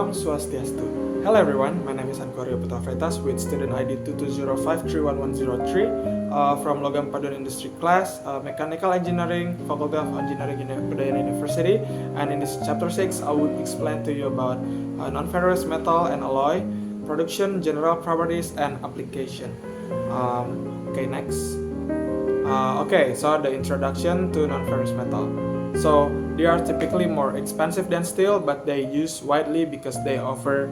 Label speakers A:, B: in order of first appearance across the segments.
A: Om Swastiastu. Hello everyone, my name is Ankorio Putra Freitas with student ID 220531103 from Logam Paduan Industry class, Mechanical Engineering, Faculty of Engineering Udayana University. And in this chapter 6, I will explain to you about non-ferrous metal and alloy, production, general properties, and application. Next. So the introduction to non-ferrous metal. So they are typically more expensive than steel, but they use widely because they offer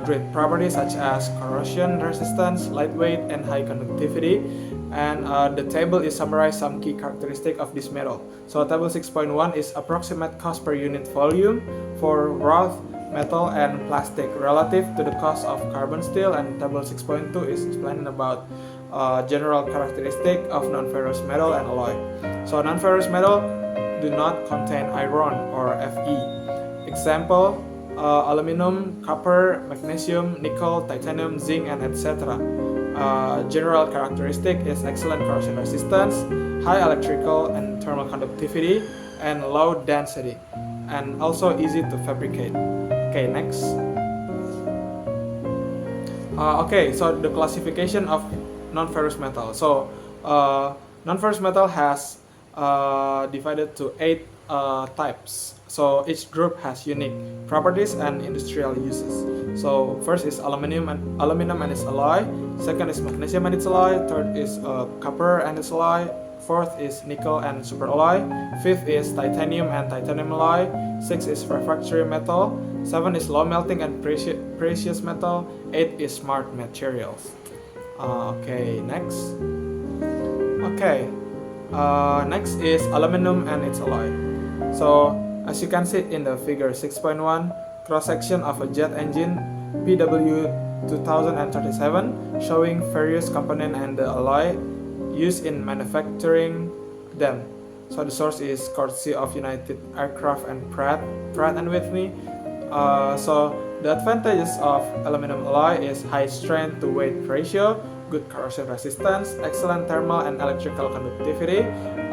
A: great properties such as corrosion resistance, lightweight, and high conductivity. And the table is summarized some key characteristics of this metal. So table 6.1 is approximate cost per unit volume for raw metal and plastic relative to the cost of carbon steel, and table 6.2 is explaining about general characteristic of non-ferrous metal and alloy. So non-ferrous metal do not contain iron or Fe. Example, aluminum, copper, magnesium, nickel, titanium, zinc, and etc. General characteristic is excellent corrosion resistance, high electrical and thermal conductivity, and low density, and also easy to fabricate. Next. So the classification of non-ferrous metal. So non-ferrous metal has divided to 8 types. So each group has unique properties and industrial uses. So first is aluminum and its alloy. Second is magnesium and its alloy. Third is copper and its alloy. Fourth is nickel and superalloy. Fifth is titanium and titanium alloy. Sixth is refractory metal. 7 is low melting and precious metal. 8 is smart materials. Next. Next is aluminum and its alloy. So as you can see in the figure 6.1, cross-section of a jet engine PW2037 showing various components and the alloy used in manufacturing them. So the source is courtesy of United Aircraft and Pratt & Whitney. So the advantages of aluminum alloy is high strength to weight ratio, good corrosion resistance, excellent thermal and electrical conductivity,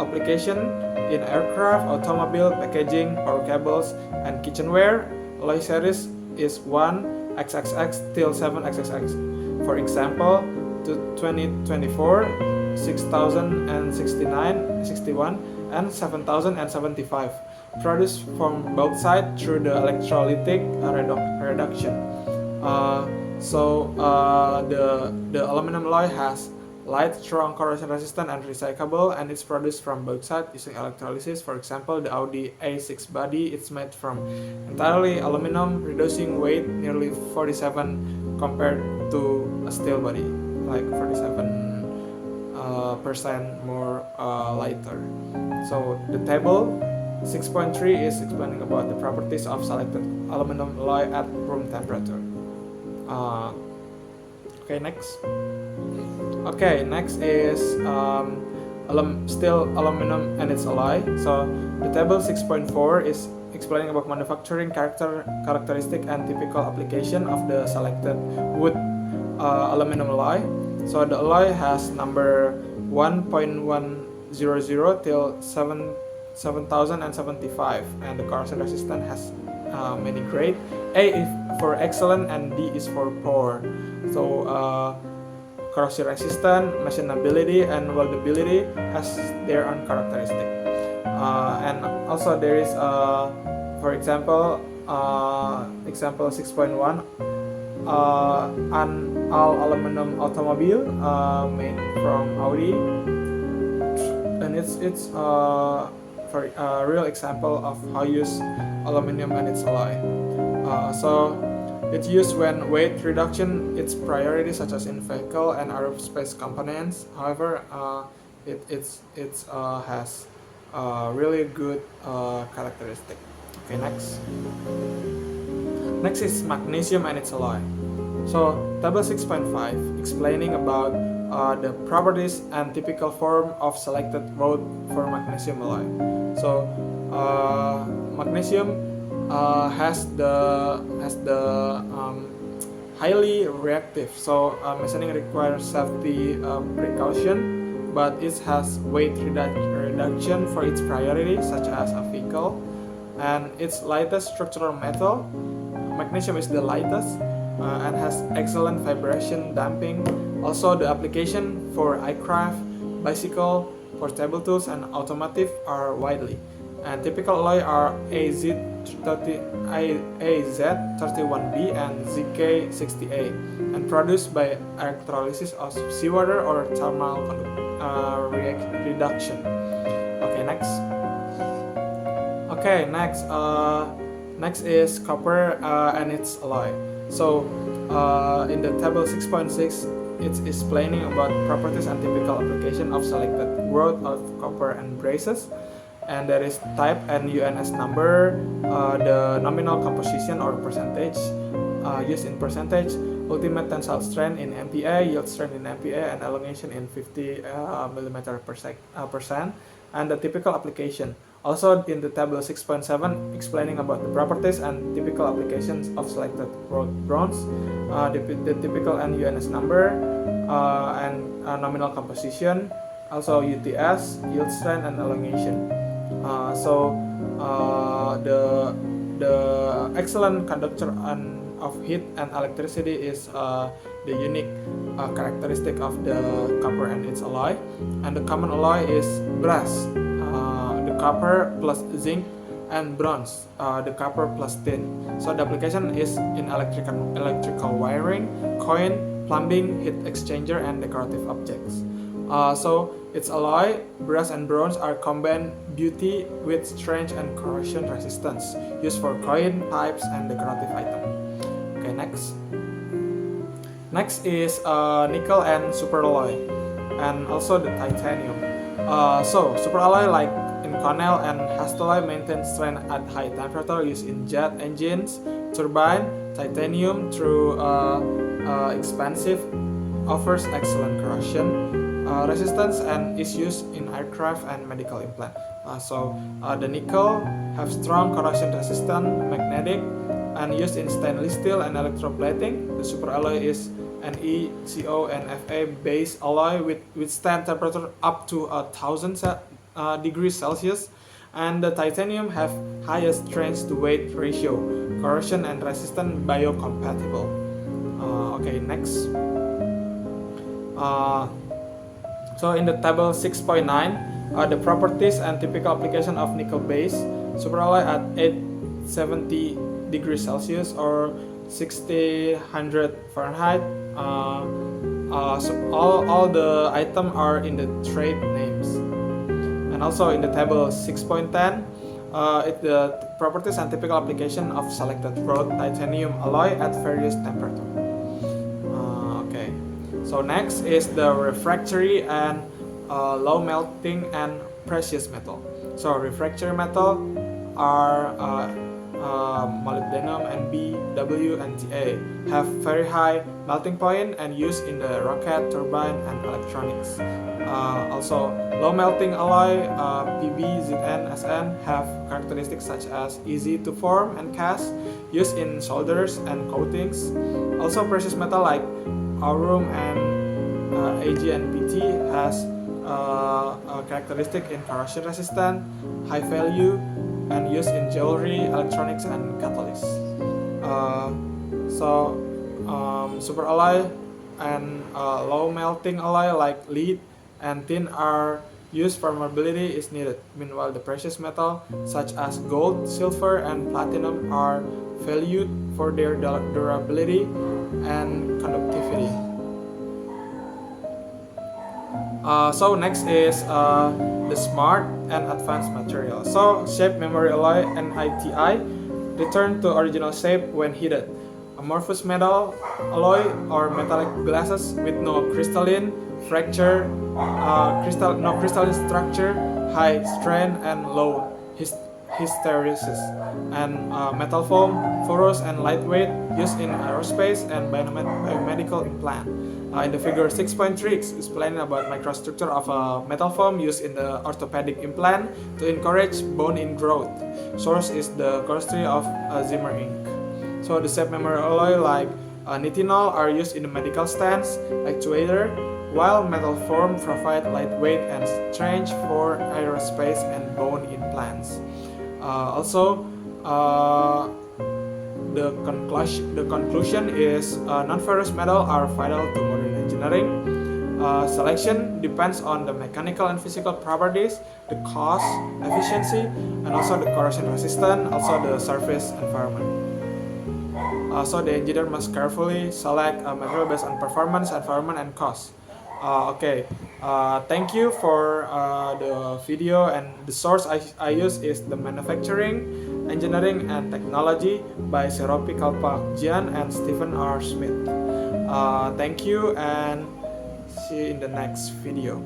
A: application in aircraft, automobile, packaging, power cables, and kitchenware. Alloy series is 1XXX till 7XXX. For example, to 2024, 6061, and 7075. Produced from both sides through the electrolytic reduction. The aluminum alloy has light, strong, corrosion resistant, and recyclable, and it's produced from both sides using electrolysis. For example, the Audi A6 body is made from entirely aluminum, reducing weight nearly 47 compared to a steel body, like 47% more lighter. So the table 6.3 is explaining about the properties of selected aluminum alloy at room temperature. Next is steel, aluminum, and its alloy. So the table 6.4 is explaining about manufacturing characteristic and typical application of the selected wood aluminum alloy. So the alloy has number 1.100 till 7075, and the corrosion resistance has many grades. A is for excellent and D is for poor. So corrosion resistance, machinability, and weldability has their own characteristic. And also there is for example, example 6.1, an all-aluminum automobile made from Audi, and it's for a real example of how use aluminum and its alloy. So it's used when weight reduction its priority, such as in vehicle and aerospace components. However, it has really good characteristic. Next is magnesium and its alloy. So table 6.5 explaining about the properties and typical form of selected road for magnesium alloy. So magnesium has the highly reactive. So machining requires safety precaution, but it has weight reduction for its priority, such as a vehicle, and its lightest structural metal magnesium is the lightest and has excellent vibration damping. Also, the application for aircraft, bicycle, portable tools, and automotive are widely. And typical alloy are AZ31B and ZK60A, and produced by electrolysis of seawater or thermal reduction. Okay, next. Okay, next is copper and its alloy. So in the table 6.6, it's explaining about properties and typical application of selected growth of copper and braces. And there is type and UNS number, the nominal composition or percentage used in percentage, ultimate tensile strength in MPa, yield strength in MPa, and elongation in 50 millimeter percent, and the typical application. Also in the table 6.7, explaining about the properties and typical applications of selected bronze, the typical and UNS number, and nominal composition, also UTS, yield strength, and elongation. The excellent conductor of heat and electricity is the unique characteristic of the copper and its alloy. And the common alloy is brass, the copper plus zinc, and bronze, the copper plus tin. So the application is in electrical wiring, coin, plumbing, heat exchanger, and decorative objects. So its alloy, brass and bronze, are combined beauty with strength and corrosion resistance, used for coin, pipes, and decorative items. Okay, next. Next is nickel and superalloy, and also the titanium. So superalloy, like Inconel and Hastelloy, maintain strength at high temperature used in jet engines, turbine. Titanium, through expensive, offers excellent corrosion resistance and is used in aircraft and medical implant. The nickel have strong corrosion resistant, magnetic, and used in stainless steel and electroplating. The superalloy is NeCO and Fa based alloy with withstand temperature up to 1000 degrees Celsius, and the titanium have highest strength to weight ratio, corrosion and resistant, biocompatible. Okay, next. So in the table 6.9, the properties and typical application of nickel base superalloy at 870 degrees Celsius or 1600 Fahrenheit. So all the items are in the trade names. And also in the table 6.10, the properties and typical application of selected wrought titanium alloy at various temperatures. Okay. So next is the refractory and low melting and precious metal. So refractory metal are molybdenum, Nb, W, and Ta, have very high melting point and used in the rocket, turbine, and electronics. Also, low melting alloy Pb, Zn, Sn have characteristics such as easy to form and cast, used in solders and coatings. Also, precious metal like aurum and Ag and Pt has a characteristic in corrosion resistant, high value, and used in jewelry, electronics, and catalysts. Superalloy and low melting alloy like lead and tin are used for mobility is needed. Meanwhile, the precious metal such as gold, silver, and platinum are valued for their durability and conductivity. So next is the smart and advanced material. So shape memory alloy NiTi return to original shape when heated. Amorphous metal alloy or metallic glasses with no crystalline fracture, no crystalline structure, high strength and low hysteresis, and metal foam, porous and lightweight, used in aerospace and biomedical implant. In the figure 6.3, explaining about microstructure of a metal foam used in the orthopedic implant to encourage bone ingrowth. Source is the chemistry of Zimmer Inc. So the shape memory alloy like nitinol are used in the medical stents, actuator, while metal foam provide lightweight and strength for aerospace and bone implants. the conclusion is non-ferrous metals are vital to modern engineering. Selection depends on the mechanical and physical properties, the cost, efficiency, and also the corrosion resistance, also the surface environment. So the engineer must carefully select a material based on performance, environment, and cost. Thank you for the video, and the source I use is the Manufacturing, Engineering, and Technology by Seropi Kalpakjian and Stephen R. Smith. Thank you, and see you in the next video.